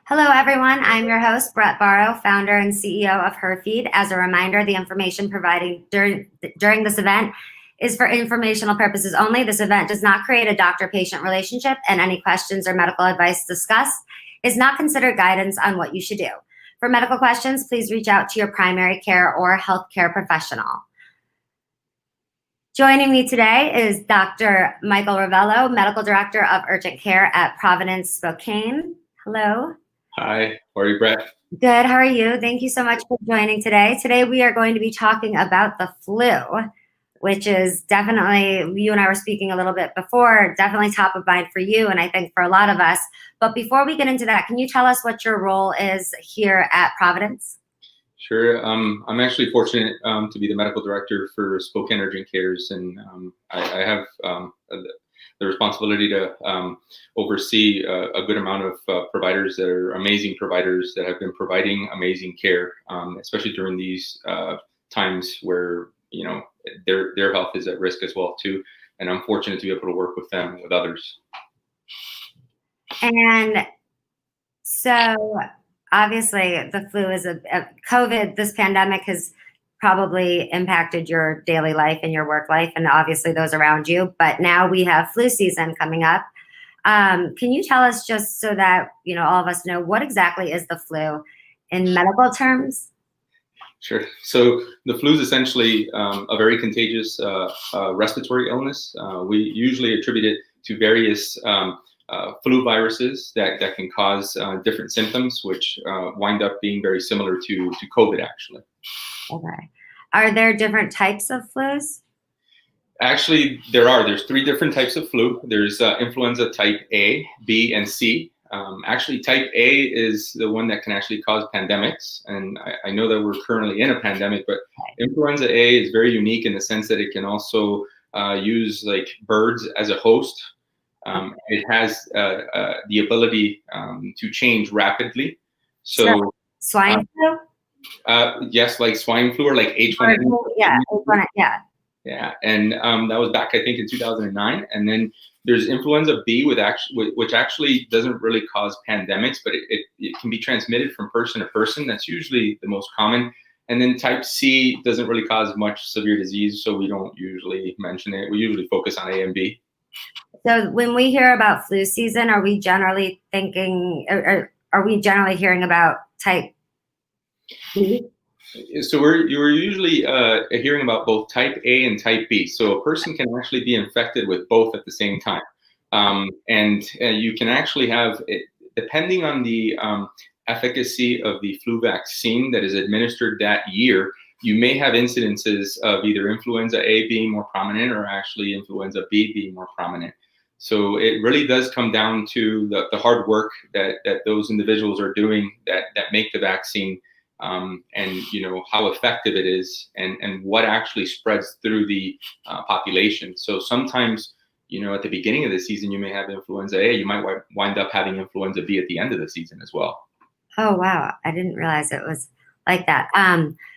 Hello, everyone. I'm your host, Brett Barrow, founder and CEO of HerFeed. As a reminder, the information provided during this event is for informational purposes only. This event does not create a doctor-patient relationship, and any questions or medical advice discussed is not considered guidance on what you should do. For medical questions, please reach out to your primary care or healthcare professional. Joining me today is Dr. Michael Ravello, Medical Director of Urgent Care at Providence Spokane. Hello. Hi, how are you, Brett? Good, how are you? Thank you so much for joining today. Today we are going to be talking about the flu, which is definitely, you and I were speaking a little bit before, definitely top of mind for you and I think for a lot of us. But before we get into that, can you tell us what your role is here at Providence? Sure. I'm actually fortunate to be the medical director for Spokane Urgent Cares, and I have the responsibility to oversee a good amount of providers that are amazing providers that have been providing amazing care, especially during these times where their health is at risk as well too. And I'm fortunate to be able to work with them and with others. And so obviously the flu is COVID, this pandemic has probably impacted your daily life and your work life and obviously those around you, but now we have flu season coming up. Can you tell us, just so that all of us know, what exactly is the flu in medical terms? Sure. So the flu is essentially a very contagious respiratory illness. We usually attribute it to various flu viruses that can cause different symptoms, which wind up being very similar to COVID, actually. Okay. Are there different types of flus? Actually, there's three different types of flu. There's influenza type A, B, and C. Actually, type A is the one that can actually cause pandemics. And I know that we're currently in a pandemic, but influenza A is very unique in the sense that it can also use like birds as a host. It has the ability to change rapidly. So swine flu? Yes, like swine flu or like H1N1. Yeah, H1N1, yeah. Yeah, and that was back, I think, in 2009. And then there's influenza B, which actually doesn't really cause pandemics, but it can be transmitted from person to person. That's usually the most common. And then type C doesn't really cause much severe disease, so we don't usually mention it. We usually focus on A and B. So when we hear about flu season, are we generally thinking, or are we generally hearing about type B? So you're usually hearing about both type A and type B. So a person can actually be infected with both at the same time. And you can actually have, depending on the efficacy of the flu vaccine that is administered that year, you may have incidences of either influenza A being more prominent or actually influenza B being more prominent. So it really does come down to the hard work that those individuals are doing that make the vaccine, and how effective it is, and what actually spreads through the population. So sometimes, at the beginning of the season, you may have influenza A, you might wind up having influenza B at the end of the season as well. Oh, wow. I didn't realize it was like that.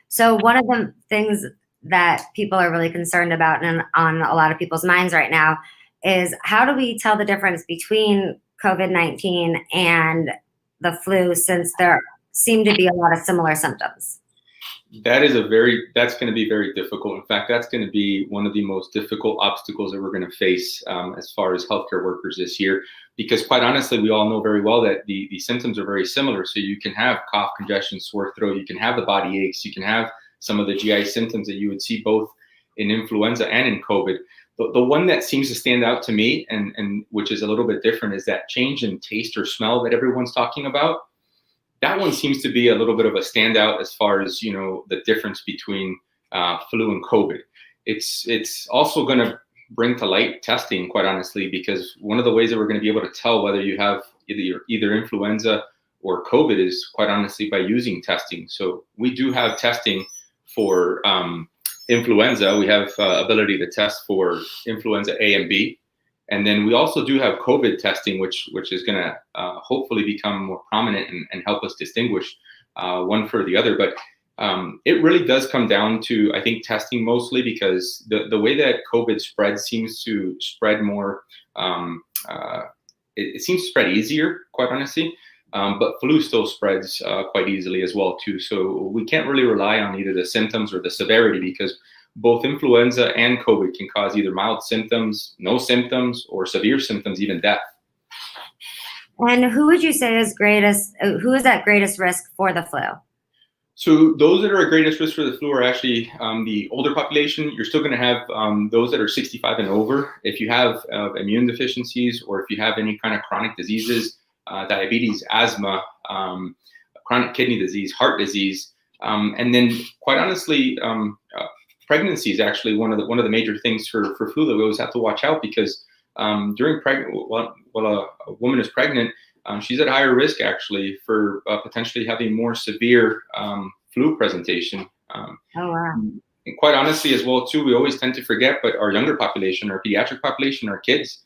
So one of the things that people are really concerned about and on a lot of people's minds right now is, how do we tell the difference between COVID-19 and the flu, since there seem to be a lot of similar symptoms? That's going to be very difficult. In fact, that's going to be one of the most difficult obstacles that we're going to face as far as healthcare workers this year, because quite honestly, we all know very well that the symptoms are very similar. So you can have cough, congestion, sore throat, you can have the body aches, you can have some of the GI symptoms that you would see both in influenza and in COVID. The one that seems to stand out to me, and which is a little bit different, is that change in taste or smell that everyone's talking about. That one seems to be a little bit of a standout as far as the difference between flu and COVID. It's also going to bring to light testing, quite honestly, because one of the ways that we're going to be able to tell whether you have either influenza or COVID is, quite honestly, by using testing. So we do have testing for influenza. We have ability to test for influenza A and B. And then we also do have COVID testing, which is going to hopefully become more prominent and help us distinguish one for the other. But it really does come down to, I think, testing mostly, because the way that COVID spreads seems to spread more, it seems to spread easier, quite honestly. But flu still spreads quite easily as well too. So we can't really rely on either the symptoms or the severity, because both influenza and COVID can cause either mild symptoms, no symptoms, or severe symptoms, even death. And who would you say is who is at greatest risk for the flu? So those that are at greatest risk for the flu are actually the older population. You're still going to have those that are 65 and over. If you have immune deficiencies, or if you have any kind of chronic diseases, diabetes, asthma, chronic kidney disease, heart disease, and then quite honestly, pregnancy is actually one of the major things for flu that we always have to watch out, because during while a woman is pregnant, she's at higher risk actually for potentially having more severe flu presentation. Oh, wow. And quite honestly as well too, we always tend to forget, but our younger population, our pediatric population, our kids,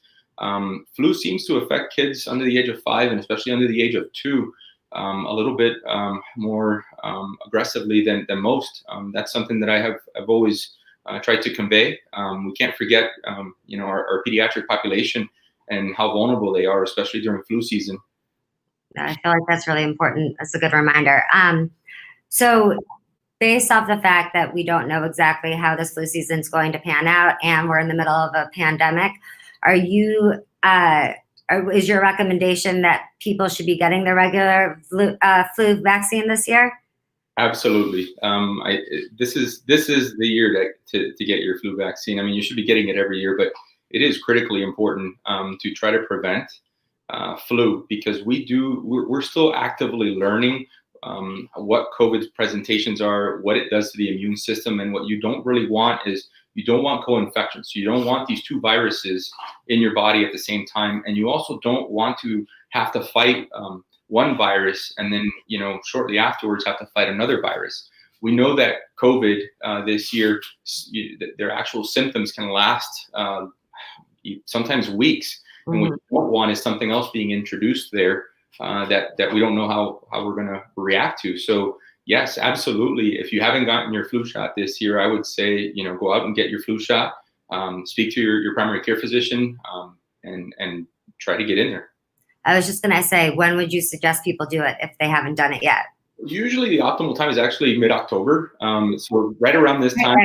flu seems to affect kids under the age of 5 and especially under the age of 2 a little bit more aggressively than most. That's something that I've always tried to convey. We can't forget, our pediatric population and how vulnerable they are, especially during flu season. I feel like that's really important. That's a good reminder. So based off the fact that we don't know exactly how this flu season is going to pan out, and we're in the middle of a pandemic, is your recommendation that people should be getting the regular flu vaccine this year? Absolutely. This is the year to get your flu vaccine. I mean, you should be getting it every year, but it is critically important to try to prevent flu, because we're still actively learning what COVID's presentations are, what it does to the immune system, and what you don't really want is you don't want co-infection. So you don't want these two viruses in your body at the same time, and you also don't want to have to fight one virus and then shortly afterwards have to fight another virus. We know that COVID this year, their actual symptoms can last sometimes weeks. And what you don't want is something else being introduced there that we don't know how we're going to react to. So yes, absolutely. If you haven't gotten your flu shot this year, I would say, go out and get your flu shot, speak to your primary care physician, and try to get in there. I was just going to say, when would you suggest people do it if they haven't done it yet? Usually the optimal time is actually mid-October. So right around this time,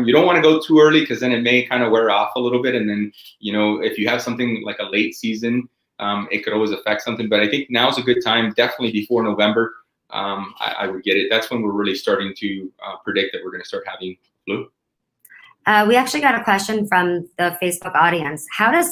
you don't want to go too early, because then it may kind of wear off a little bit. And then, if you have something like a late season, it could always affect something. But I think now's a good time, definitely before November. I would get it. That's when we're really starting to predict that we're going to start having flu. We actually got a question from the Facebook audience. How does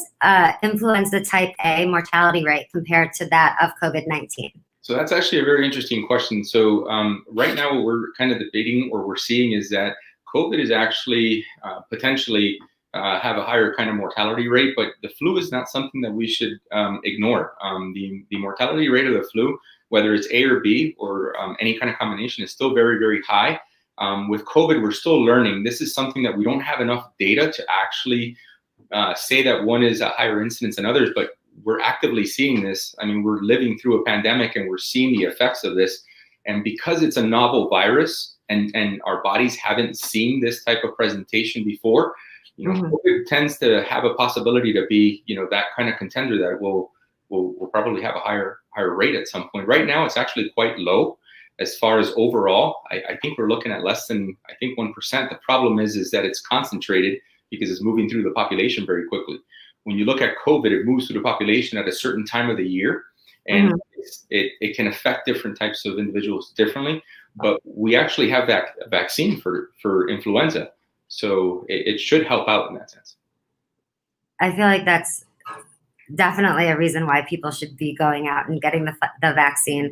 influenza type A mortality rate compare to that of COVID-19? So that's actually a very interesting question. So right now what we're kind of debating, or we're seeing, is that COVID is actually potentially have a higher kind of mortality rate, but the flu is not something that we should ignore. The mortality rate of the flu, whether it's A or B or any kind of combination, is still very, very high. With COVID, we're still learning. This is something that we don't have enough data to actually say that one is a higher incidence than others, but we're actively seeing this. I mean, we're living through a pandemic and we're seeing the effects of this. And because it's a novel virus and our bodies haven't seen this type of presentation before, COVID tends to have a possibility to be, that kind of contender that will probably have a higher rate at some point. Right now, it's actually quite low. As far as overall, I think we're looking at less than, 1%. The problem is that it's concentrated because it's moving through the population very quickly. When you look at COVID, it moves through the population at a certain time of the year, and it can affect different types of individuals differently. But we actually have that vaccine for influenza, so it should help out in that sense. I feel like that's definitely a reason why people should be going out and getting the vaccine.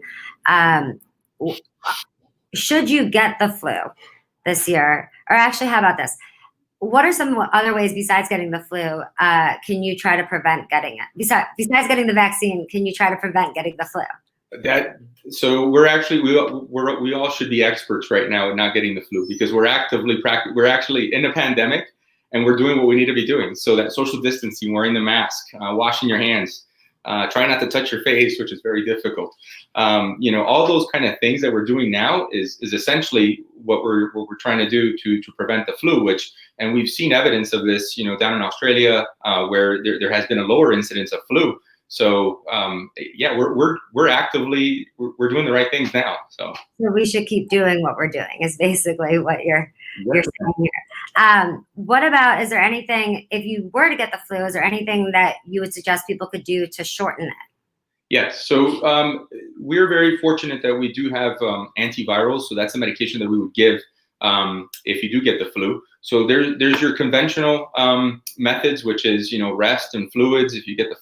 Should you get the flu this year? Or actually, how about this? What are some other ways besides getting the flu can you try to prevent getting it? Besides getting the vaccine, can you try to prevent getting the flu? So we're actually we all should be experts right now at not getting the flu, because we're actually in a pandemic and we're doing what we need to be doing. So that social distancing, wearing the mask, washing your hands, try not to touch your face, which is very difficult. All those kind of things that we're doing now is essentially what we're trying to do to prevent the flu, and we've seen evidence of this, down in Australia, where there has been a lower incidence of flu. So yeah, we're actively we're doing the right things now. So we should keep doing what we're doing is basically what you're yeah. saying here. What about, is there anything, if you were to get the flu, is there anything that you would suggest people could do to shorten it? Yes. So we're very fortunate that we do have antivirals. So that's a medication that we would give if you do get the flu. So there's your conventional methods, which is rest and fluids. If you get the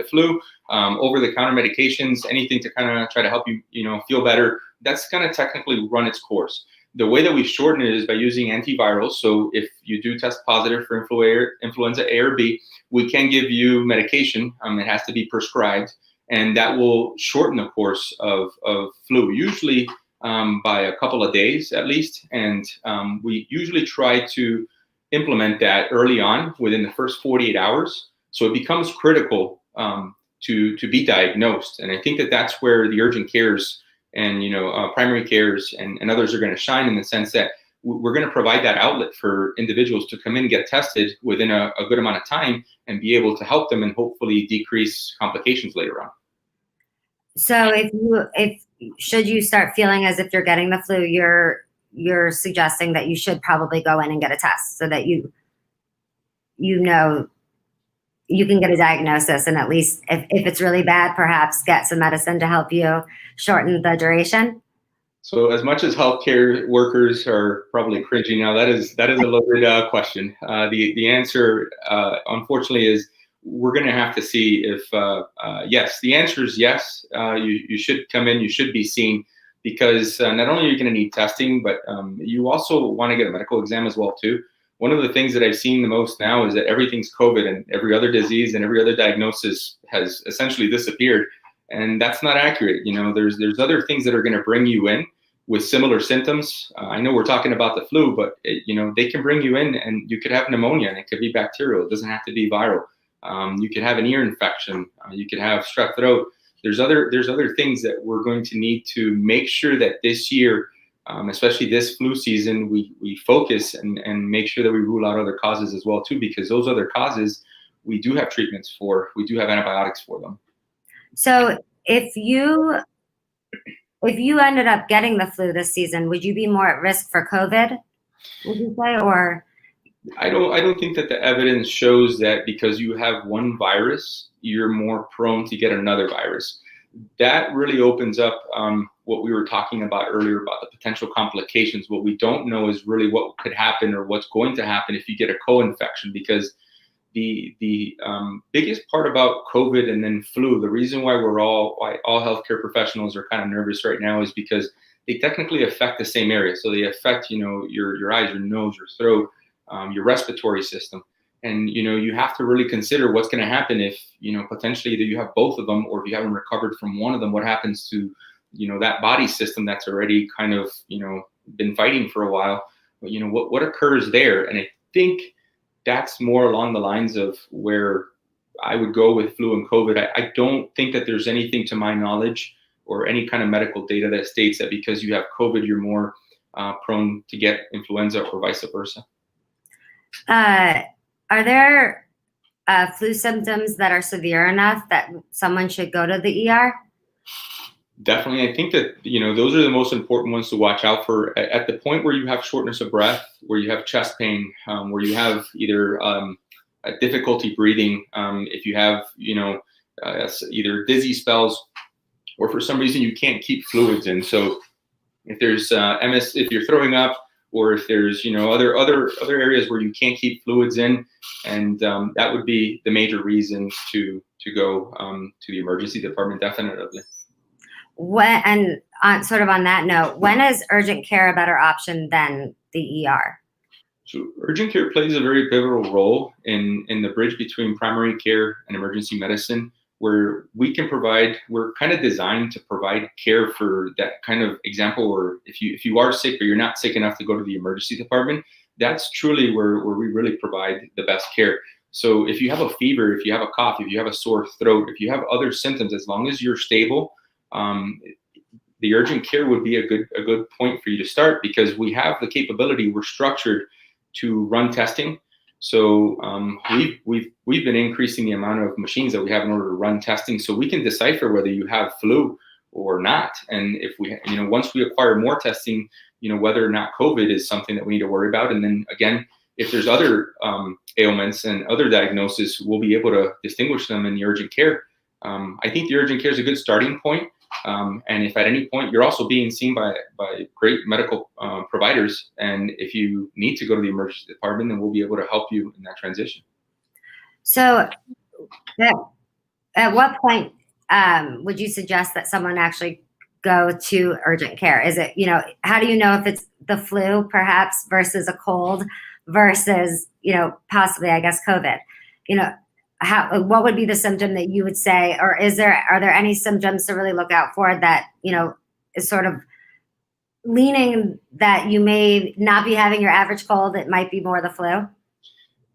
flu, over-the-counter medications, anything to kind of try to help you feel better. That's kind of technically run its course. The way that we shorten it is by using antivirals. So if you do test positive for influenza A or B, we can give you medication. It has to be prescribed. And that will shorten the course of flu, usually by a couple of days at least. And we usually try to implement that early on within the first 48 hours. So it becomes critical to be diagnosed. And I think that that's where the urgent cares and primary cares and others are going to shine, in the sense that we're going to provide that outlet for individuals to come in and get tested within a good amount of time and be able to help them and hopefully decrease complications later on. So should you start feeling as if you're getting the flu, you're suggesting that you should probably go in and get a test so that you can get a diagnosis, and at least if it's really bad, perhaps get some medicine to help you shorten the duration? So as much as healthcare workers are probably cringing now, that is a loaded question. The answer, unfortunately, is we're going to have to see if yes. The answer is yes. You should come in. You should be seen, because not only are you going to need testing, but you also want to get a medical exam as well too. One of the things that I've seen the most now is that everything's COVID, and every other disease and every other diagnosis has essentially disappeared, and that's not accurate. There's other things that are going to bring you in with similar symptoms. I know we're talking about the flu, but they can bring you in, and you could have pneumonia, and it could be bacterial. It doesn't have to be viral. You could have an ear infection. You could have strep throat. There's other things that we're going to need to make sure that this year, especially this flu season, we focus and make sure that we rule out other causes as well too, because those other causes we do have treatments for. We do have antibiotics for them. So if you ended up getting the flu this season, would you be more at risk for COVID, would you say, or? I don't think that the evidence shows that because you have one virus, you're more prone to get another virus. That really opens up what we were talking about earlier about the potential complications. What we don't know is really what could happen or what's going to happen if you get a co-infection, because the biggest part about COVID and then flu, the reason why all healthcare professionals are kind of nervous right now is because they technically affect the same area. So they affect your eyes, your nose, your throat, your respiratory system. And you have to really consider what's going to happen if potentially either you have both of them, or if you haven't recovered from one of them, what happens to that body system that's already kind of been fighting for a while. But what occurs there? And I think that's more along the lines of where I would go with flu and COVID. I don't think that there's anything to my knowledge or any kind of medical data that states that because you have COVID, you're more prone to get influenza or vice versa. Are there flu symptoms that are severe enough that someone should go to the ER? Definitely. I think that, those are the most important ones to watch out for. At the point where you have shortness of breath, where you have chest pain, where you have either a difficulty breathing, if you have, either dizzy spells, or for some reason you can't keep fluids in. So if there's MS, if you're throwing up, or if there's other areas where you can't keep fluids in, and that would be the major reasons to go to the emergency department, definitely. Sort of on that note, when is urgent care a better option than the ER? So urgent care plays a very pivotal role in the bridge between primary care and emergency medicine, where we can provide, we're kind of designed to provide care for that kind of example where if you are sick, but you're not sick enough to go to the emergency department, that's truly where we really provide the best care. So if you have a fever, if you have a cough, if you have a sore throat, if you have other symptoms, as long as you're stable, the urgent care would be a good point for you to start, because we have the capability, we're structured to run testing. So we've been increasing the amount of machines that we have in order to run testing, so we can decipher whether you have flu or not. And if we, once we acquire more testing, whether or not COVID is something that we need to worry about. And then again, if there's other ailments and other diagnoses, we'll be able to distinguish them in the urgent care. I think the urgent care is a good starting point. And if at any point you're also being seen by great medical providers, and if you need to go to the emergency department, then we'll be able to help you in that transition. So at what point would you suggest that someone actually go to urgent care? Is it, how do you know if it's the flu perhaps versus a cold versus, possibly, I guess, COVID? What would be the symptom that you would say, or are there any symptoms to really look out for that, is sort of leaning that you may not be having your average cold, it might be more the flu?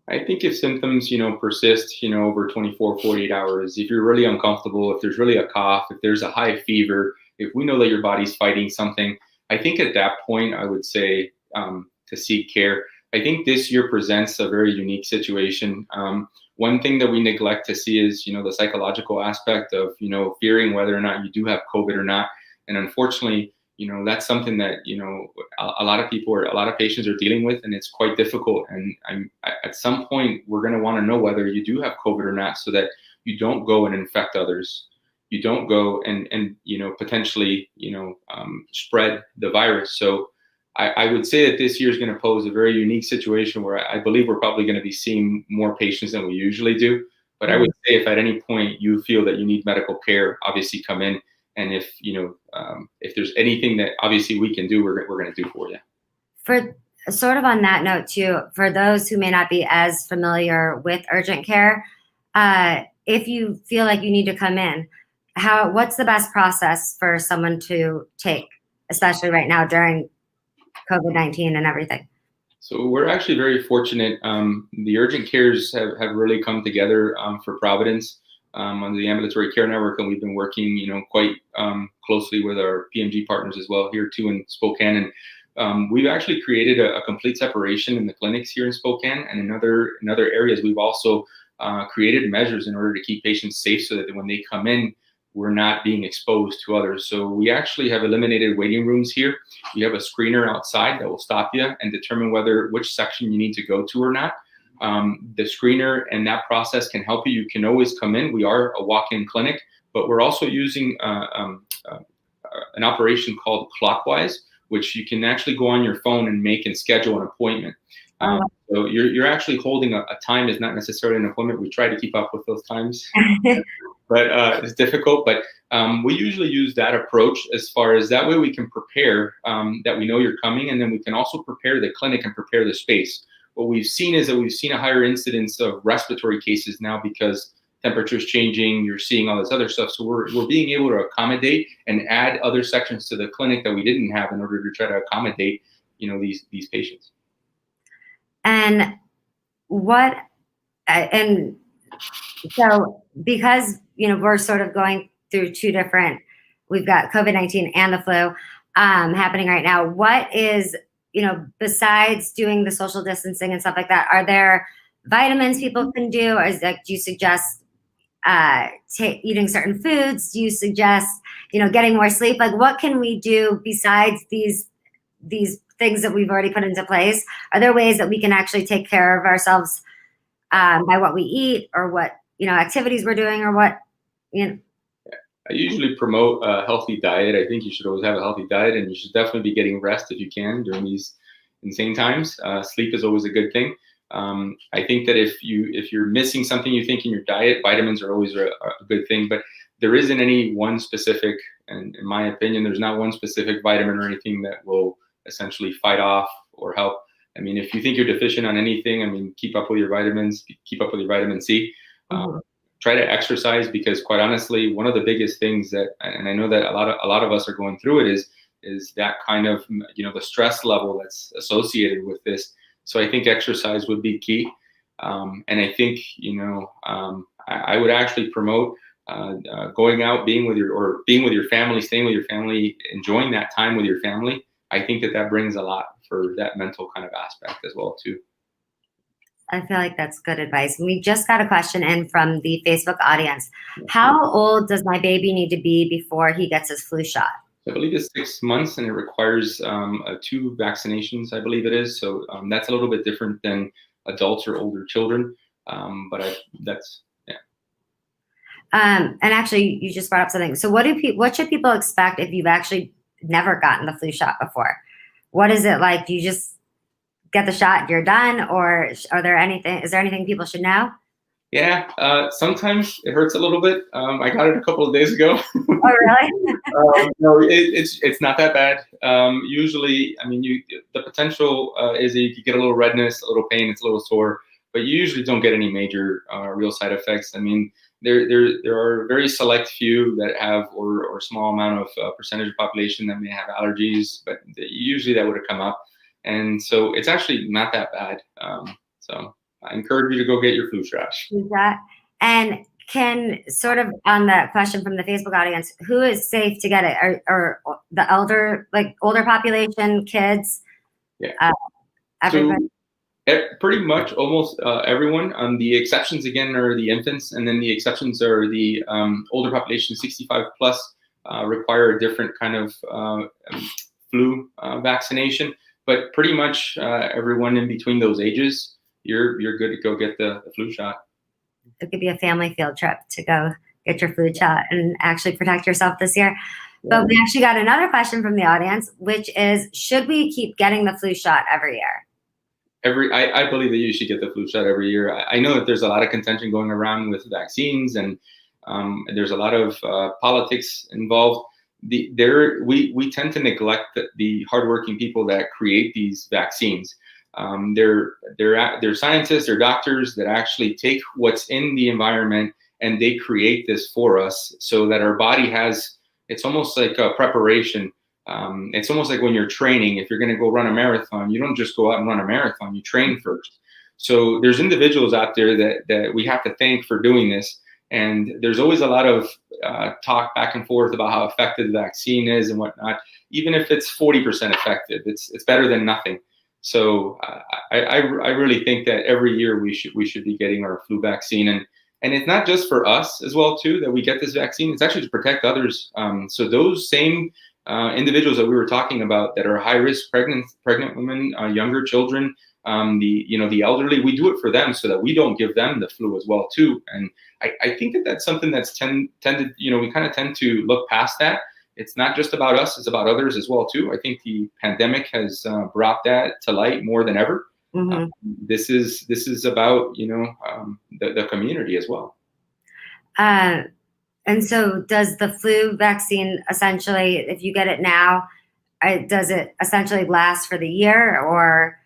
I think if symptoms, persist, over 24, 48 hours, if you're really uncomfortable, if there's really a cough, if there's a high fever, if we know that your body's fighting something, I think at that point, I would say to seek care. I think this year presents a very unique situation. One thing that we neglect to see is, the psychological aspect of, fearing whether or not you do have COVID or not. And unfortunately, that's something that, a lot of people or a lot of patients are dealing with, and it's quite difficult. And at some point, we're going to want to know whether you do have COVID or not, so that you don't go and infect others. You don't go and potentially, spread the virus. So I would say that this year is going to pose a very unique situation where I believe we're probably going to be seeing more patients than we usually do. But I would say if at any point you feel that you need medical care, obviously come in. And if there's anything that obviously we can do, we're going to do for you. For sort of on that note too, for those who may not be as familiar with urgent care, if you feel like you need to come in, what's the best process for someone to take, especially right now during COVID-19 and everything? So we're actually very fortunate. The urgent cares have really come together for Providence on the ambulatory care network, and we've been working, quite closely with our PMG partners as well here too in Spokane. And we've actually created a complete separation in the clinics here in Spokane, and in other areas we've also created measures in order to keep patients safe, so that when they come in, we're not being exposed to others. So we actually have eliminated waiting rooms here. You have a screener outside that will stop you and determine which section you need to go to or not. The screener and that process can help you. You can always come in. We are a walk-in clinic, but we're also using an operation called Clockwise, which you can actually go on your phone and make and schedule an appointment. So you're actually holding a time is not necessarily an appointment. We try to keep up with those times, but it's difficult. But we usually use that approach as far as that way we can prepare that we know you're coming, and then we can also prepare the clinic and prepare the space. What we've seen is that we've seen a higher incidence of respiratory cases now because temperature's changing, you're seeing all this other stuff. So we're being able to accommodate and add other sections to the clinic that we didn't have in order to try to accommodate, these patients. And so because, we're sort of going through we've got COVID-19 and the flu happening right now. What is, besides doing the social distancing and stuff like that, are there vitamins people can do? Or do you suggest eating certain foods? Do you suggest, getting more sleep? Like, what can we do besides these things that we've already put into place? Are there ways that we can actually take care of ourselves by what we eat, or what, activities we're doing, or what, I usually promote a healthy diet. I think you should always have a healthy diet, and you should definitely be getting rest if you can during these insane times. Sleep is always a good thing. I think that if you're missing something you think in your diet, vitamins are always a good thing, but there isn't any one specific, and in my opinion, there's not one specific vitamin or anything that will essentially fight off or help. I mean, if you think you're deficient on anything, keep up with your vitamins, keep up with your vitamin C. Try to exercise, because quite honestly, one of the biggest things that, and I know that a lot of us are going through it, is that kind of, the stress level that's associated with this. So I think exercise would be key. And I think, I would actually promote going out, being with your family, staying with your family, enjoying that time with your family. I think that brings a lot for that mental kind of aspect as well too. I feel like that's good advice. We just got a question in from the Facebook audience. How old does my baby need to be before he gets his flu shot? I believe it's 6 months, and it requires 2 vaccinations, I believe it is. So that's a little bit different than adults or older children. That's, yeah. And actually, you just brought up something. So what should people expect if you've actually never gotten the flu shot before? What is it like? Do you just get the shot, you're done, or is there anything people should know? Yeah, sometimes it hurts a little bit. I got it a couple of days ago. Oh, really? No, it's not that bad. Usually, I mean, the potential is that you could get a little redness, a little pain, it's a little sore, but you usually don't get any major real side effects. I mean, there are very select few that have or small amount of percentage of population that may have allergies, but usually that would have come up, and so it's actually not that bad. So I encourage you to go get your flu shot. And can sort of on the question from the Facebook audience, who is safe to get it? Or the older population, kids? Yeah. Everybody? So pretty much almost everyone. The exceptions again are the infants, and then the exceptions are the older population, 65 plus, require a different kind of flu vaccination. But pretty much everyone in between those ages, you're good to go get the flu shot. It could be a family field trip to go get your flu shot and actually protect yourself this year. But we actually got another question from the audience, which is, should we keep getting the flu shot every year? I believe that you should get the flu shot every year. I know that there's a lot of contention going around with vaccines, and there's a lot of politics involved. We tend to neglect the hardworking people that create these vaccines. They're scientists, they're doctors that actually take what's in the environment and they create this for us so that our body has, it's almost like a preparation. It's almost like when you're training, if you're going to go run a marathon, you don't just go out and run a marathon, you train first. So there's individuals out there that we have to thank for doing this. And there's always a lot of talk back and forth about how effective the vaccine is and whatnot. Even if it's 40% effective, it's better than nothing. So I really think that every year we should be getting our flu vaccine, and it's not just for us as well too that we get this vaccine. It's actually to protect others. So those same individuals that we were talking about that are high risk, pregnant women, younger children, the elderly, we do it for them so that we don't give them the flu as well too. And I think that that's something that's tended, we kind of tend to look past that. It's not just about us, it's about others as well too. I think the pandemic has brought that to light more than ever. Mm-hmm. This is about, the community as well. And so does the flu vaccine essentially, if you get it now, does it essentially last for the year, or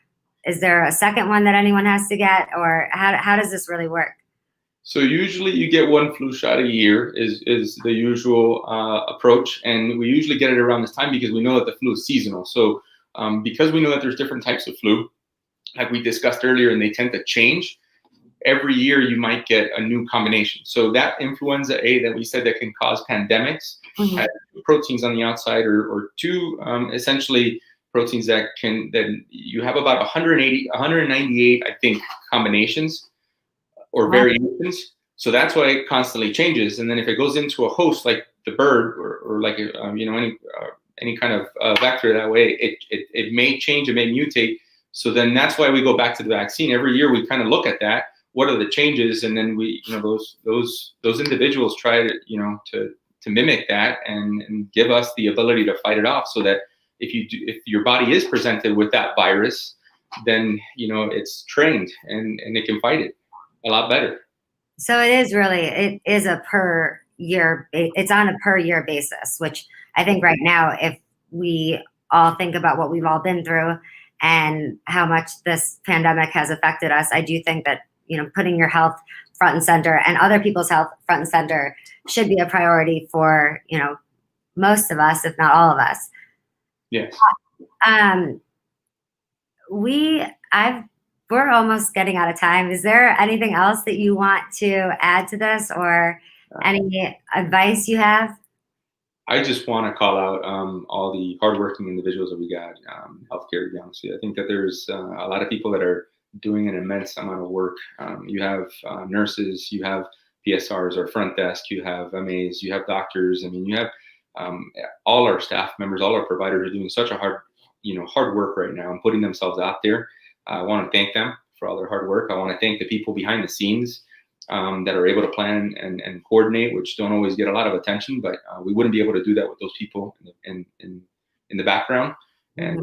is there a second one that anyone has to get, or how does this really work? So usually you get one flu shot a year is the usual approach, and we usually get it around this time because we know that the flu is seasonal. So because we know that there's different types of flu, like we discussed earlier, and they tend to change, every year you might get a new combination. So that influenza A that we said that can cause pandemics, mm-hmm. has proteins on the outside or two essentially proteins that you have about 198, I think, combinations or variations. So that's why it constantly changes. And then if it goes into a host like the bird or like any kind of vector that way, it may change, it may mutate. So then that's why we go back to the vaccine. Every year we kind of look at that. What are the changes? And then we, those individuals try to mimic that and give us the ability to fight it off, so that if your body is presented with that virus, then it's trained and it can fight it a lot better. So it is a per year. It's on a per year basis, which I think right now, if we all think about what we've all been through and how much this pandemic has affected us, I do think that putting your health front and center and other people's health front and center should be a priority for most of us, if not all of us. Yes. We're almost getting out of time. Is there anything else that you want to add to this, or any advice you have? I just want to call out all the hardworking individuals that we got, healthcare, to be honest with you. I think that there's a lot of people that are doing an immense amount of work. You have nurses, you have PSRs or front desk, you have MAs, you have doctors. I mean, you have all our staff members, all our providers are doing such a hard work right now and putting themselves out there. I want to thank them for all their hard work. I want to thank the people behind the scenes that are able to plan and coordinate, which don't always get a lot of attention, but we wouldn't be able to do that with those people in the background. And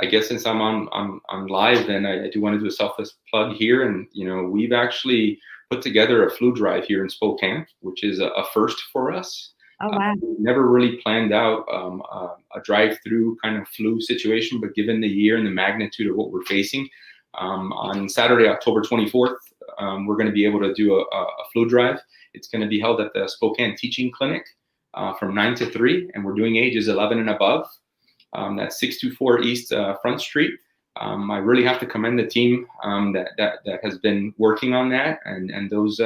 I guess since I'm on live, then I do want to do a selfless plug here. And we've actually put together a flu drive here in Spokane, which is a first for us. Oh, wow. We never really planned out a drive-through kind of flu situation, but given the year and the magnitude of what we're facing, on Saturday, October 24th, we're going to be able to do a flu drive. It's going to be held at the Spokane Teaching Clinic from 9 to 3, and we're doing ages 11 and above. That's 624 East Front Street. I really have to commend the team that has been working on that, and those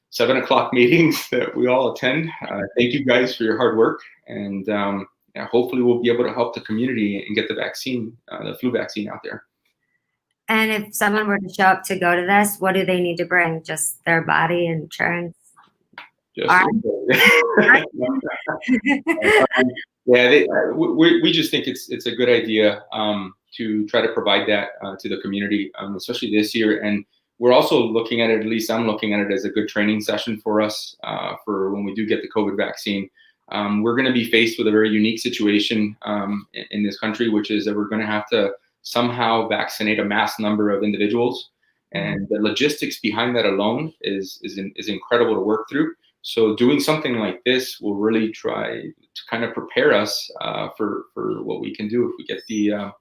7 o'clock meetings that we all attend. Thank you guys for your hard work, and hopefully we'll be able to help the community and get the vaccine, the flu vaccine out there. And if someone were to show up to go to this, what do they need to bring? Just their body insurance? Yeah, we just think it's a good idea to try to provide that to the community, especially this year. And we're also looking at it, at least I'm looking at it as a good training session for us for when we do get the COVID vaccine. We're going to be faced with a very unique situation in this country, which is that we're going to have to somehow vaccinate a mass number of individuals. And the logistics behind that alone is incredible to work through. So doing something like this will really try to kind of prepare us for what we can do if we get the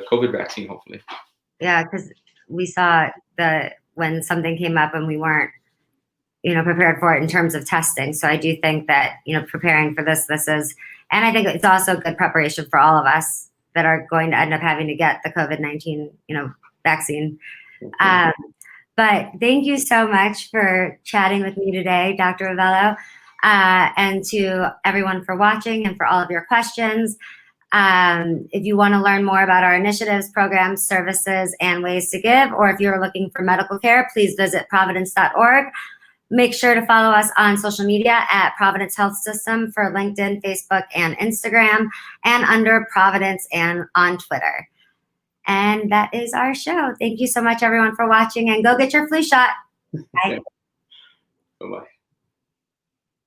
COVID vaccine, hopefully. Yeah, because we saw that when something came up and we weren't, prepared for it in terms of testing. So I do think that, preparing for this is, and I think it's also good preparation for all of us that are going to end up having to get the COVID-19, vaccine. But thank you so much for chatting with me today, Dr. Rovelo, and to everyone for watching and for all of your questions. If you want to learn more about our initiatives, programs, services, and ways to give, or if you're looking for medical care, please visit providence.org. Make sure to follow us on social media at Providence Health System for LinkedIn, Facebook, and Instagram, and under Providence and on Twitter. And that is our show. Thank you so much, everyone, for watching, and go get your flu shot. Bye. Bye-bye.